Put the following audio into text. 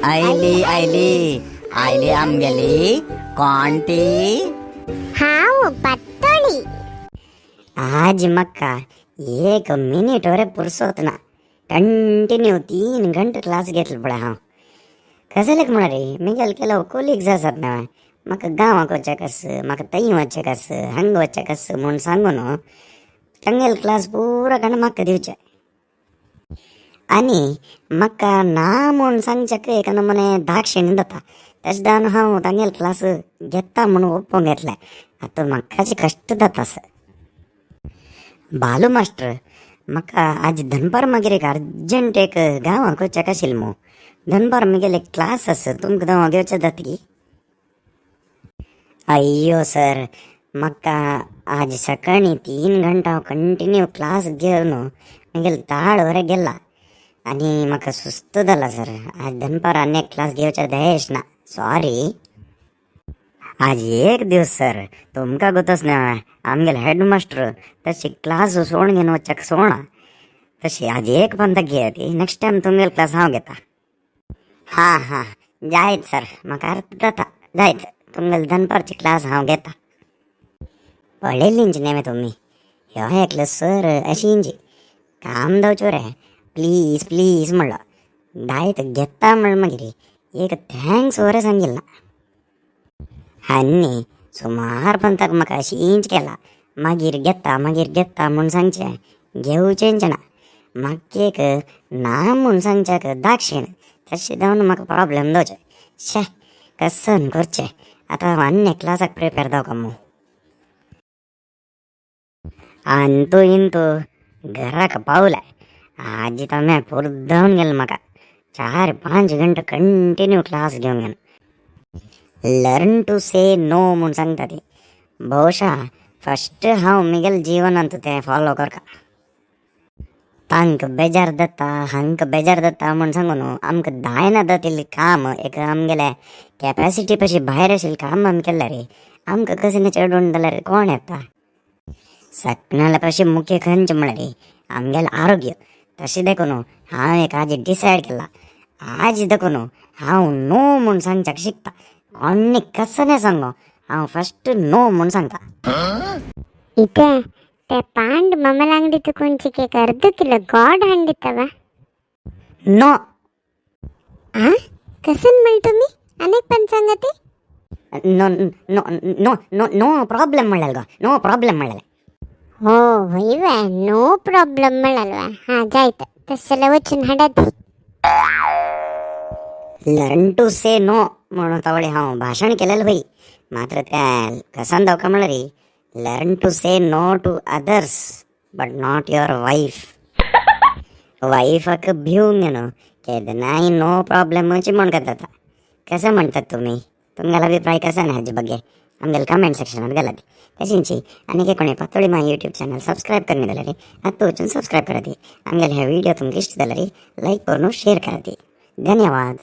Oily oily oily आमगेली कोणती हाव पत्तोळी. आज मक्का एक मिनिट वरे पुरसोत ना कंटिन्यू 3 घंटे क्लास घेतलं पडे हांव कसले म्हणा रे मिगेल केलो कोलीग्स आसात ना म्हाका गांवाक वच्चे कस म्हाका थंय वच्चे कस हांगा वच्चे कस म्हूण सांगून तांगेल क्लास पुरा कण म्हाका दिवचे आनी म्हाका ना म्हूण सांगचे एक नमने धाकशेन जाता तशें जावन हांव तांगेल क्लास घेता म्हूण ओप्पोंक घेतलें आतां म्हाकाचे कश्ट जाता सर बालू मास्टर म्हाका आज दनपार मागीर एक अर्जंट एक गांवाक वचचें आशिल्लें मू दनपार म्हगेले एक क्लास आसा तुमकां थंय घेवचें जातली अय्यो सर म्हाका आज सकाळी 3 घंटा हांव कंटिन्यू क्लास घेवन म्हगेले ताळ वरें गेला आनी म्हाका सुस्त जाला सर आज दनपार आनी एक क्लास घेवचें देश ना सॉरी आज एक दिवस सर तुमकां गोतोच ना आमगेले हेडमास्टर तशी क्लास सोडून घेवन वचक सोडा तशी आज एक पंत घेयात नेक्स्ट टायम तुमगेले क्लास हांव घेता हां हां जायत सर म्हाका अर्थ जाता जायत तुमगेले दनपारची क्लास हांव घेता पळयलींच न्ही तुमी ह्यो एकलो सर अशी इंजी काम दवच्यो रे प्लीज प्लीज म्हणलो जायत घेता म्हण मागीर एक थँक्स वरें सांगिल्ला आनी सुमार पंताक म्हाका अशी इंच केला मागीर घेता म्हूण सांगचें घेवचेंच ना म्हाका एक ना म्हूण सांगच्याक दाक्षिण तशें जावन म्हाका प्रॉब्लेम दवचे शे कसन करचें आतां हांव आनी क्लासाक प्रिपेर जावं मू आंतू इंतू घराक पावलें आज तांबे पुरदावन गेलें म्हाका 4-5 घंटे कंटिन्यू क्लास घेवन गेलो लर्न टू से नो म्हूण सांगता ती भोवशा फस्ट हांव म्हगेल्या जिवनांत तें फॉलो करता तांकां बेजार जाता हांकां बेजार जाता म्हूण सांगून आमकां जायना जातिल्लें काम एक आमगेले कॅपेसिटी पशी भायर आशिल्लें काम आमी केलें रे आमकां कशें चेडून जाल्यार कोण येता सपनाल्या पशी मुख्य खंयच म्हळ्यार रे आमगेलें आरोग्य तशें देखून हांव एक आज डिसायड केला आज देखून हांव नो म्हूण सांगच्याक शिकता कोणी कसं नाही सांगो हांव फस्ट नो म्हूण सांगता इथे ते पांड ममला अंगडी तुकुंची एक अर्ध किलो गॉड हंडितवा नो आ कसन म्हणतो मी अनेक पण सांगते no no no no no problem म्हणलें गो नो प्रॉब्लेम म्हणलें हो होईवा नो प्रॉब्लेम म्हणालवा हा जायत तसला वचून हाडत लर्न टू से नो म्हणून तावडे हांव भाशण केलेलं भाई मात्र त्या कसान जावका म्हणल्यार रे learn to say no to others but not your wife वाईफाक भिवंक न्हू केदनाय नो प्रॉब्लेम अशें म्हणत जाता कसं म्हणटात तुमी तुमगेलो अभिप्राय कसा ना हाजे बगे आमगेले कमेंट सेक्शनात घालात तशींची आनी कोणी पत्तोळी मा यूट्यूब चॅनल सब्सक्राइब करनी जाल्यार आतां वचून सब्सक्राइब करात आमगेले हे व्हिडिओ तुमकां इश्ट जाल्यार लायक करून शेअर करात धन्यवाद.